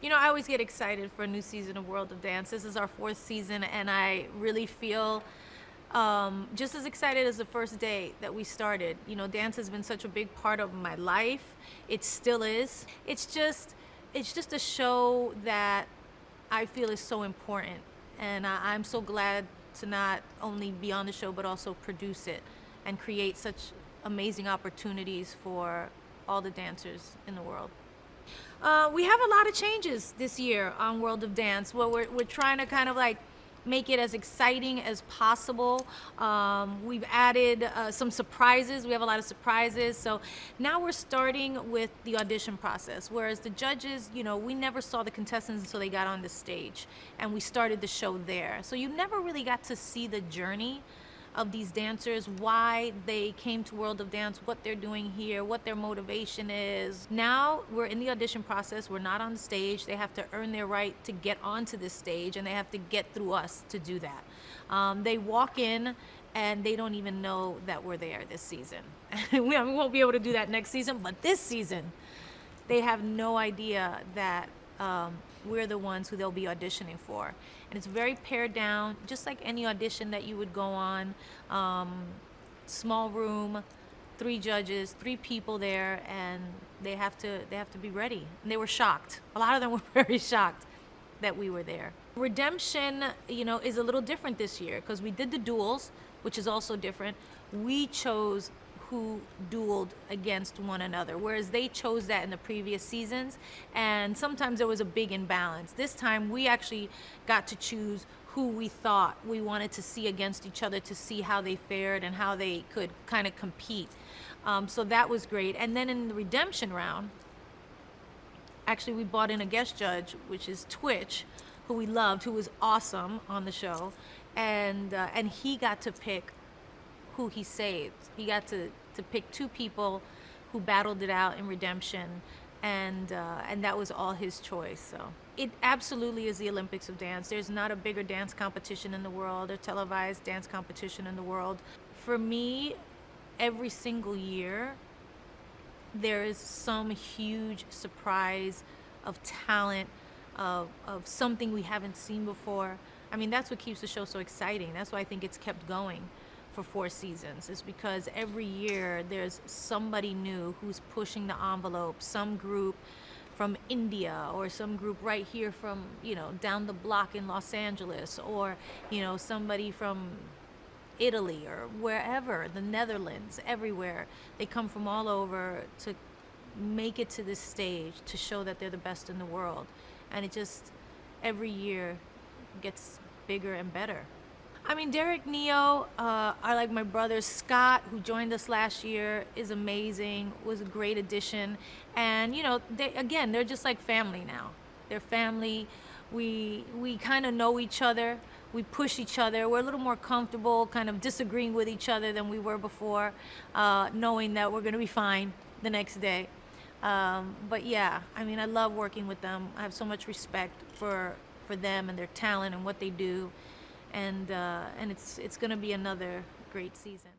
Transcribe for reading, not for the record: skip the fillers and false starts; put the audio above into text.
You know, I always get excited for a new season of World of Dance. This is our fourth season, and I really feel just as excited as the first day that we started. You know, dance has been such a big part of my life. It still is. It's just a show that I feel is so important, and I'm so glad to not only be on the show but also produce it and create such amazing opportunities for all the dancers in the world. We have a lot of changes this year on World of Dance. Well, we're trying to kind of like make it as exciting as possible. We've added some surprises. We have a lot of surprises. So now we're starting with the audition process. Whereas the judges, you know, we never saw the contestants until they got on the stage, and we started the show there. So you never really got to see the journey of these dancers, why they came to World of Dance, what they're doing here, what their motivation is. Now we're in the audition process. We're not on the stage. They have to earn their right to get onto this stage, and they have to get through us to do that. They walk in and they don't even know that we're there this season. We won't be able to do that next season, but this season they have no idea that we're the ones who they'll be auditioning for. And it's very pared down, just like any audition that you would go on. Small room, 3 judges, 3 people there, and they have to be ready. And they were shocked. A lot of them were very shocked that we were there. Redemption, you know, is a little different this year because we did the duels, which is also different. We chose who dueled against one another, whereas they chose that in the previous seasons, and sometimes there was a big imbalance. This time we actually got to choose who we thought we wanted to see against each other to see how they fared and how they could kind of compete. So that was great. And then in the redemption round, actually we brought in a guest judge, which is Twitch, who we loved, who was awesome on the show, and he got to pick who he saved. He got to pick 2 people who battled it out in redemption, and that was all his choice. So it absolutely is the Olympics of dance. There's not a bigger dance competition in the world, or televised dance competition in the world. For me, every single year there is some huge surprise of talent, of something we haven't seen before. I mean, that's what keeps the show so exciting. That's why I think it's kept going for 4 seasons, is because every year there's somebody new who's pushing the envelope. Some group from India, or some group right here from, you know, down the block in Los Angeles, or, you know, somebody from Italy or wherever, the Netherlands, everywhere. They come from all over to make it to this stage to show that they're the best in the world. And it just every year gets bigger and better. I mean, Derek NE-YO, I like my brother. Scott, who joined us last year, is amazing, was a great addition. And, you know, they're just like family now. They're family. We kind of know each other. We push each other. We're a little more comfortable kind of disagreeing with each other than we were before, knowing that we're going to be fine the next day. But yeah, I mean, I love working with them. I have so much respect for them and their talent and what they do. And it's going to be another great season.